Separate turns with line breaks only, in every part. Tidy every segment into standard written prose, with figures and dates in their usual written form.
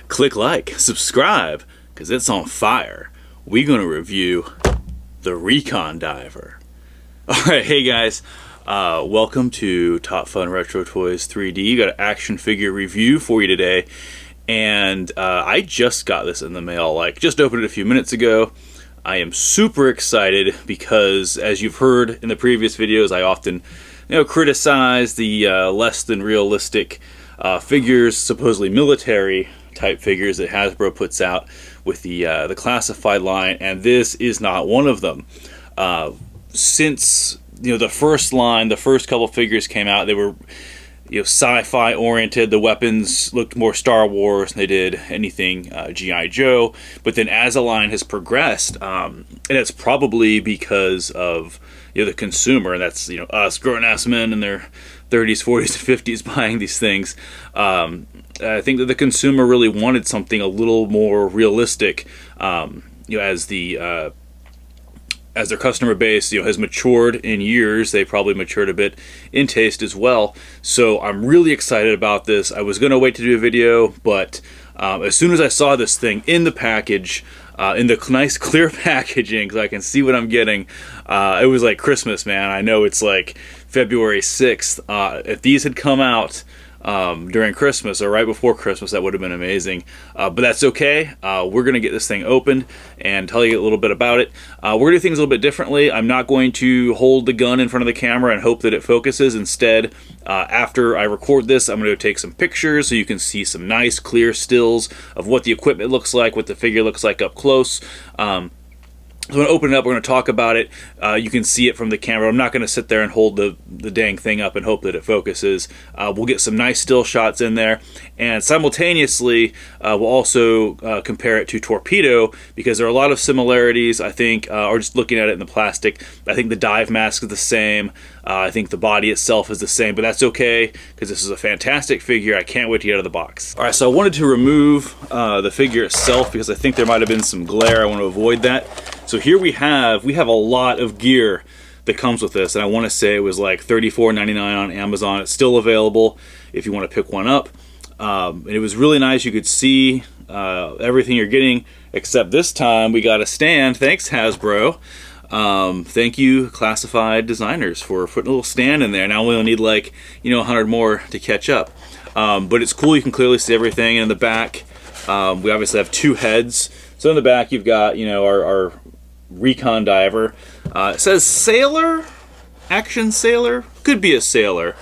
Click like, subscribe, because it's on fire. We're going to review the Recon diver. Alright, hey guys, welcome to Top Fun Retro Toys 3D. Got an action figure review for you today. And I just got this in the mail, like just opened it a few minutes ago. I am super excited because, as you've heard in the previous videos, I often criticize the less than realistic figures, supposedly military type figures that Hasbro puts out with the classified line, and this is not one of them. Since the first line, the first couple figures came out, they were sci-fi oriented. The weapons looked more Star Wars than they did anything G.I. Joe. But then as the line has progressed, and it's probably because of the consumer, and that's us grown-ass men in their 30s, 40s, and 50s buying these things. I think that the consumer really wanted something a little more realistic, as their customer base has matured in years. They probably matured a bit in taste as well. So I'm really excited about this. I was going to wait to do a video, but as soon as I saw this thing in the package, in the nice clear packaging, so I can see what I'm getting, it was like Christmas, man. I know it's like February 6th. If these had come out during Christmas or right before Christmas, that would have been amazing, but that's okay. We're gonna get this thing opened and tell you a little bit about it. We're gonna do things a little bit differently. I'm not going to hold the gun in front of the camera and hope that it focuses. Instead, after I record this, I'm gonna take some pictures so you can see some nice clear stills of what the equipment looks like, what the figure looks like up close. So I'm going to open it up, we're going to talk about it. You can see it from the camera. I'm not going to sit there and hold the dang thing up and hope that it focuses. We'll get some nice still shots in there. And simultaneously, we'll also compare it to Torpedo, because there are a lot of similarities, I think, or just looking at it in the plastic. I think the dive mask is the same. I think the body itself is the same, but that's okay, because this is a fantastic figure. I can't wait to get out of the box. All right, so I wanted to remove the figure itself because I think there might have been some glare. I want to avoid that. So here we have a lot of gear that comes with this, and I want to say it was like $34.99 on Amazon. It's still available if you want to pick one up. And it was really nice. You could see everything you're getting, except this time we got a stand. Thanks, Hasbro. Thank you, classified designers, for putting a little stand in there. Now we only need like 100 more to catch up. But it's cool. You can clearly see everything. And in the back, we obviously have two heads. So in the back, you've got our Recon diver. It says sailor, action sailor. Could be a sailor.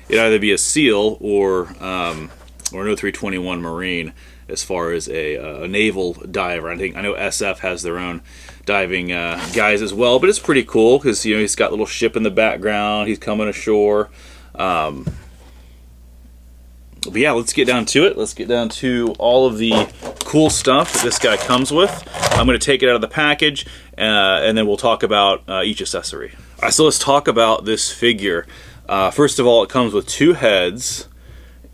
It'd either be a SEAL or an 0321 Marine, as far as a naval diver. I know SF has their own diving guys as well, but it's pretty cool because he's got a little ship in the background. He's coming ashore. But yeah, let's get down to it. Let's get down to all of the cool stuff that this guy comes with. I'm going to take it out of the package, and then we'll talk about each accessory. All right, so let's talk about this figure. First of all, it comes with two heads,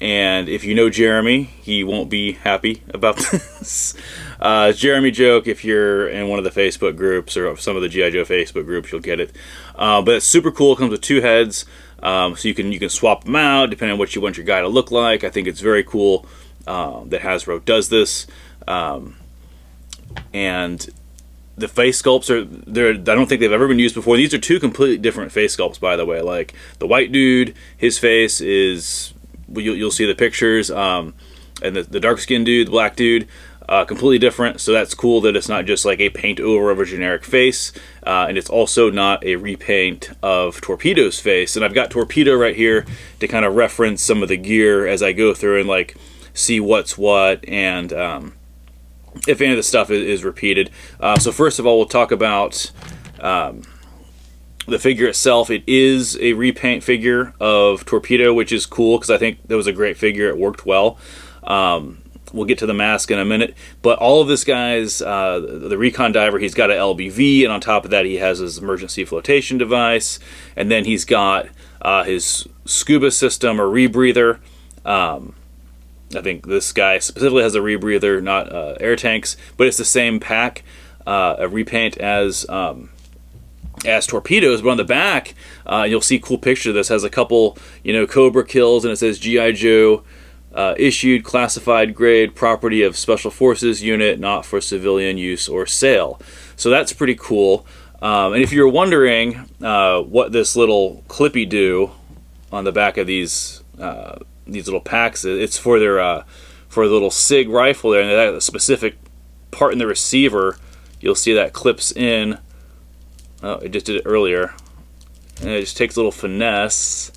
and if you know Jeremy, he won't be happy about this. Jeremy joke, if you're in one of the Facebook groups or some of the G.I. Joe Facebook groups, you'll get it. But it's super cool. It comes with two heads. So you can swap them out depending on what you want your guy to look like. I think it's very cool that Hasbro does this. And the face sculpts I don't think they've ever been used before. These are two completely different face sculpts, by the way. Like the white dude, his face is, you'll see the pictures, and the dark skinned dude, the black dude, completely different. So that's cool that it's not just like a paint over of a generic face, and it's also not a repaint of Torpedo's face. And I've got Torpedo right here to kind of reference some of the gear as I go through and like see what's what, and if any of the stuff is repeated. So first of all, we'll talk about the figure itself. It is a repaint figure of Torpedo, which is cool because I think that was a great figure. It worked well. We'll get to the mask in a minute, but all of this guy's, the Recon diver, he's got an LBV, and on top of that he has his emergency flotation device, and then he's got his scuba system or rebreather. I think this guy specifically has a rebreather, not air tanks, but it's the same pack, a repaint as Torpedoes. But on the back, you'll see cool picture of this. Has a couple, Cobra kills, and it says G.I. Joe issued, classified grade, property of Special Forces unit, not for civilian use or sale. So that's pretty cool. And if you're wondering what this little clippy do on the back of these little packs, it's for their for a little SIG rifle there, and that a specific part in the receiver, you'll see that clips in. Oh, it just did it earlier. And it just takes a little finesse,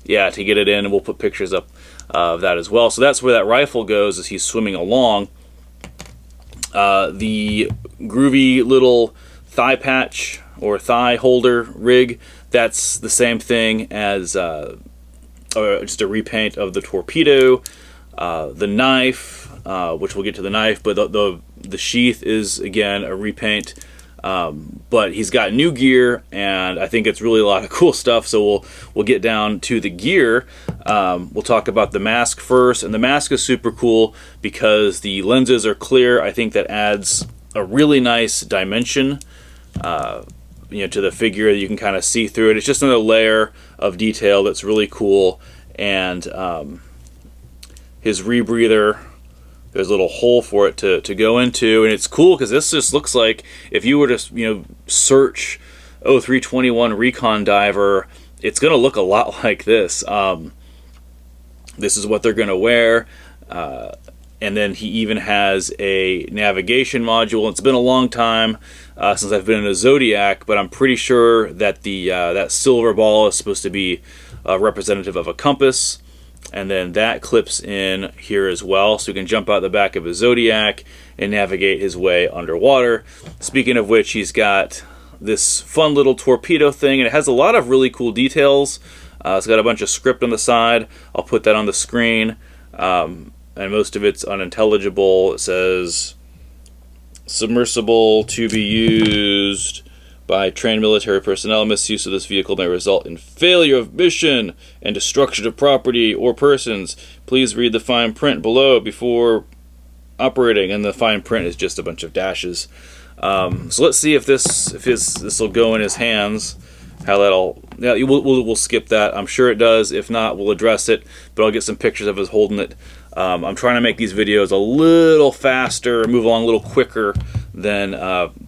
yeah, to get it in, and we'll put pictures up of that as well. So that's where that rifle goes as he's swimming along. The groovy little thigh patch or thigh holder rig, that's the same thing as just a repaint of the torpedo. The knife, which we'll get to the knife, but the sheath is again a repaint. But he's got new gear, and I think it's really a lot of cool stuff. So we'll get down to the gear. We'll talk about the mask first, and the mask is super cool because the lenses are clear. I think that adds a really nice dimension, to the figure. You can kind of see through it. It's just another layer of detail that's really cool. And his rebreather, there's a little hole for it to go into, and it's cool because this just looks like if you were to search 0321 Recon diver, it's going to look a lot like this. This is what they're going to wear, and then he even has a navigation module. It's been a long time since I've been in a Zodiac, but I'm pretty sure that that silver ball is supposed to be representative of a compass. And then that clips in here as well, so he can jump out the back of his Zodiac and navigate his way underwater. Speaking of which, he's got this fun little torpedo thing, and it has a lot of really cool details. It's got a bunch of script on the side. I'll put that on the screen, and most of it's unintelligible. It says, submersible to be used by trained military personnel. Misuse of this vehicle may result in failure of mission and destruction of property or persons. Please read the fine print below before operating. And the fine print is just a bunch of dashes. So let's see if this will go in his hands. How that'll, yeah, we'll skip that. I'm sure it does. If not, we'll address it. But I'll get some pictures of us holding it. I'm trying to make these videos a little faster, move along a little quicker than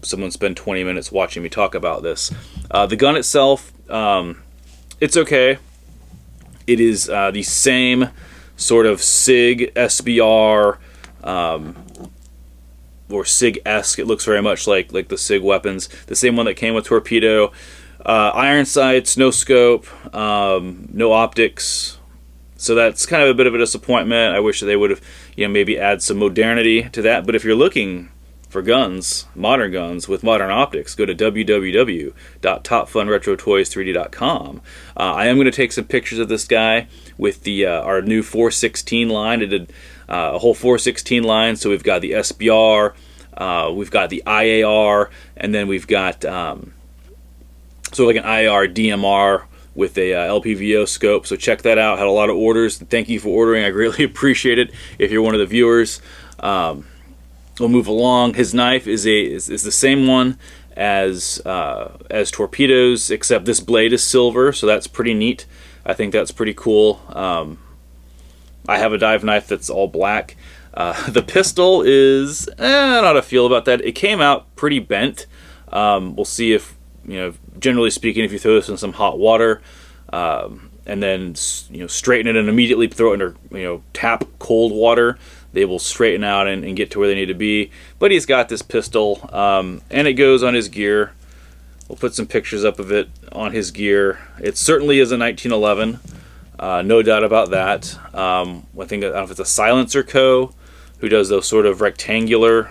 someone spend 20 minutes watching me talk about this. The gun itself, it's okay. It is the same sort of SIG SBR or SIG-esque. It looks very much like the SIG weapons. The same one that came with torpedo. Iron sights, no scope, no optics. So that's kind of a bit of a disappointment. I wish that they would have, maybe add some modernity to that. But if you're looking for guns, modern guns with modern optics, go to www.topfunretrotoys3d.com. I am going to take some pictures of this guy with our new 416 line. I did a whole 416 line. So we've got the SBR, we've got the IAR, and then we've got sort of like an IAR DMR with a LPVO scope. So check that out. Had a lot of orders. Thank you for ordering. I greatly appreciate it. If you're one of the viewers, we'll move along. His knife is the same one as torpedoes, except this blade is silver, so that's pretty neat. I think that's pretty cool. I have a dive knife that's all black. The pistol is, I don't know how to feel about that. It came out pretty bent. We'll see if, generally speaking, if you throw this in some hot water and then straighten it and immediately throw it under tap cold water, they will straighten out and get to where they need to be. But he's got this pistol, and it goes on his gear. We'll put some pictures up of it on his gear. It certainly is a 1911, no doubt about that. I think, I don't know if it's a Silencer Co. who does those sort of rectangular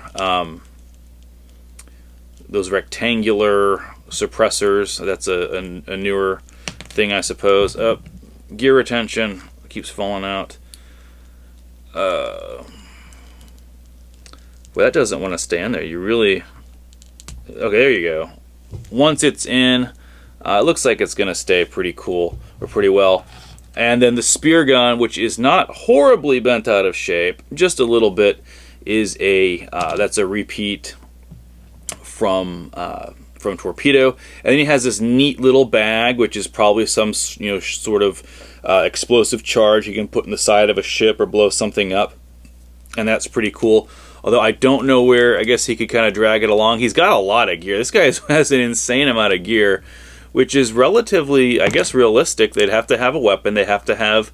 suppressors. That's a newer thing, I suppose. Gear retention keeps falling out. Well, that doesn't want to stay in there. You really... Okay, there you go. Once it's in, it looks like it's going to stay pretty cool, or pretty well. And then the spear gun, which is not horribly bent out of shape, just a little bit, is that's a repeat from from Torpedo. And then he has this neat little bag, which is probably some, you know, sort of explosive charge you can put in the side of a ship or blow something up. And that's pretty cool. Although I don't know where, I guess he could kind of drag it along. He's got a lot of gear. This guy has an insane amount of gear, which is relatively, I guess, realistic. They'd have to have a weapon. They have to have,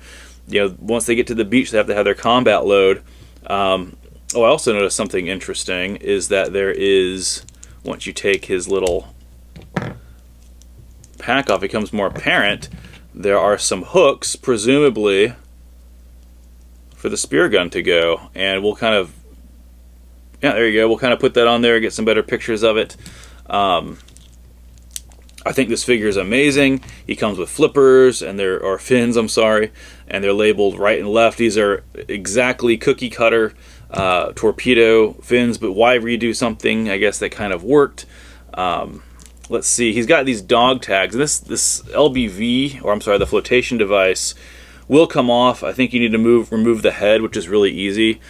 you know, once they get to the beach, they have to have their combat load. I also noticed something interesting is that there is, once you take his little pack off, it becomes more apparent. There are some hooks, presumably, for the spear gun to go. And we'll kind of, yeah, there you go. We'll kind of put that on there, get some better pictures of it. I think this figure is amazing. He comes with flippers, and or fins, I'm sorry, and they're labeled right and left. These are exactly cookie cutter Torpedo fins, but why redo something, I guess, that kind of worked. Let's see, he's got these dog tags, and this LBV, or I'm sorry, the flotation device, will come off. I think you need to remove the head, which is really easy.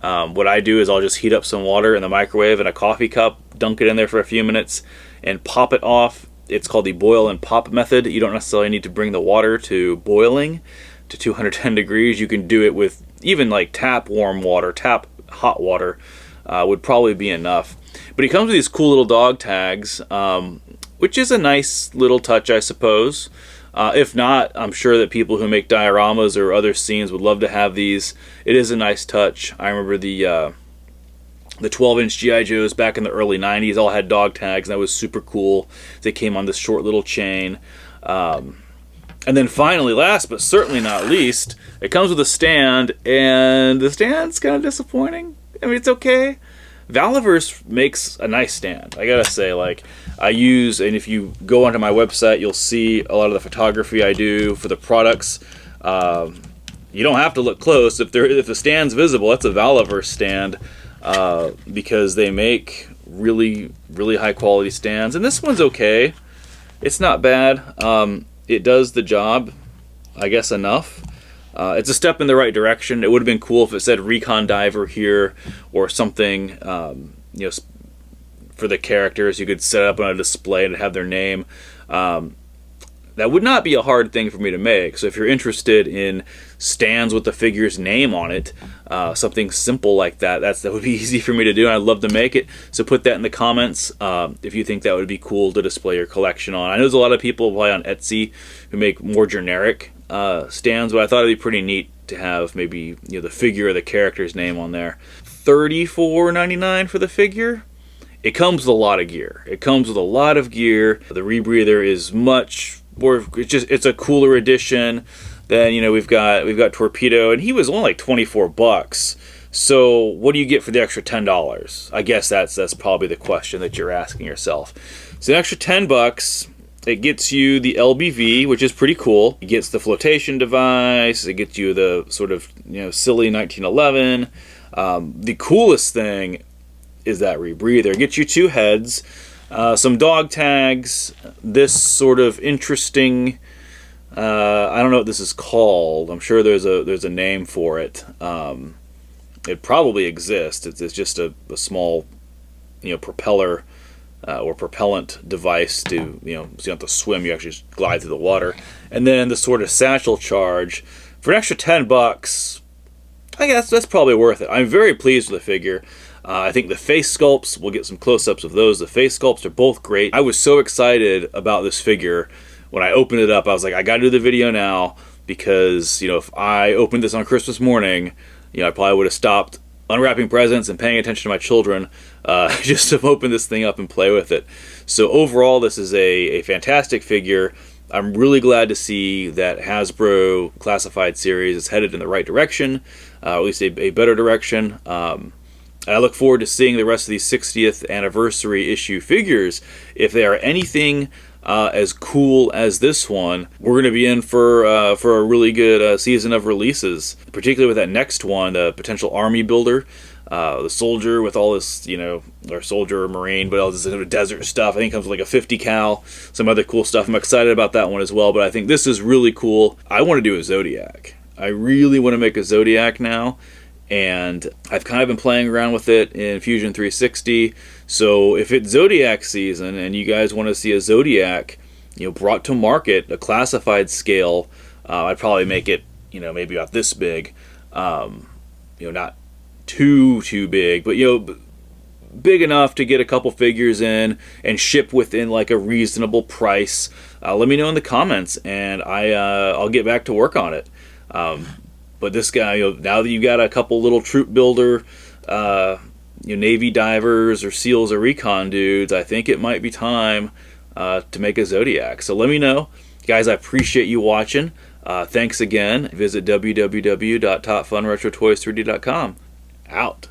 What I do is I'll just heat up some water in the microwave in a coffee cup, dunk it in there for a few minutes, and pop it off. It's called the boil and pop method. You don't necessarily need to bring the water to boiling to 210 degrees. You can do it with even like tap warm water, tap hot water would probably be enough. But he comes with these cool little dog tags, which is a nice little touch, I suppose. If not, I'm sure that people who make dioramas or other scenes would love to have these. It is a nice touch. I remember the 12-inch G.I. Joes back in the early 90s all had dog tags, and that was super cool. They came on this short little chain. And then finally, last but certainly not least, it comes with a stand, and the stand's kind of disappointing. I mean, it's okay. Valiverse makes a nice stand, I gotta say. Like, I use, and if you go onto my website, you'll see a lot of the photography I do for the products. You don't have to look close. If the stand's visible, that's a Valiverse stand. Because they make really, really high quality stands, and this one's okay. It's not bad. It does the job, I guess, enough. It's a step in the right direction. It would have been cool if it said Recon Diver here or something, you know, for the characters. You could set up on a display and have their name. That would not be a hard thing for me to make. So if you're interested in stands with the figure's name on it, something simple like that, that would be easy for me to do, and I'd love to make it. So put that in the comments if you think that would be cool to display your collection on. I know there's a lot of people probably on Etsy who make more generic stands, but I thought it'd be pretty neat to have maybe, you know, the figure or the character's name on there. $34.99 for the figure. It comes with a lot of gear. It comes with a lot of gear. The rebreather is much more, it's a cooler edition. Then, you know, we've got Torpedo, and he was only like 24 bucks. So what do you get for the extra $10? I guess that's probably the question that you're asking yourself. So an extra 10 bucks, it gets you the LBV, which is pretty cool. It gets the flotation device. It gets you the sort of, you know, silly 1911. The coolest thing is that rebreather. It gets you two heads, some dog tags, this sort of interesting, I don't know what this is called. I'm sure there's a name for it. It probably exists. It's just a small, you know, propeller or propellant device to, you know, so you don't have to swim. You actually just glide through the water. And then the sort of satchel charge for an extra 10 bucks. I guess that's probably worth it. I'm very pleased with the figure. I think the face sculpts, we'll get some close-ups of those. The face sculpts are both great. I was so excited about this figure. When I opened it up, I was like, I gotta do the video now, because, you know, if I opened this on Christmas morning, you know, I probably would have stopped unwrapping presents and paying attention to my children just to open this thing up and play with it. So overall, this is a fantastic figure. I'm really glad to see that Hasbro Classified Series is headed in the right direction, at least a better direction. And I look forward to seeing the rest of these 60th anniversary issue figures. If they are anything as cool as this one, we're going to be in for a really good season of releases, particularly with that next one, the potential army builder, the soldier with all this, you know, or soldier or marine, but all this desert stuff. I think it comes with like a 50 cal, some other cool stuff. I'm excited about that one as well, but I think this is really cool. I want to do a Zodiac. I really want to make a Zodiac now. and I've kind of been playing around with it in Fusion 360. So if it's Zodiac season and you guys want to see a Zodiac, brought to market, a classified scale, I'd probably make it, maybe about this big, not too big, but big enough to get a couple figures in and ship within like a reasonable price. Let me know in the comments, and I'll get back to work on it. But this guy, now that you got a couple little troop builder, Navy divers or SEALs or Recon dudes, I think it might be time to make a Zodiac. So let me know. Guys, I appreciate you watching. Thanks again. Visit www.topfunretrotoys3d.com. Out.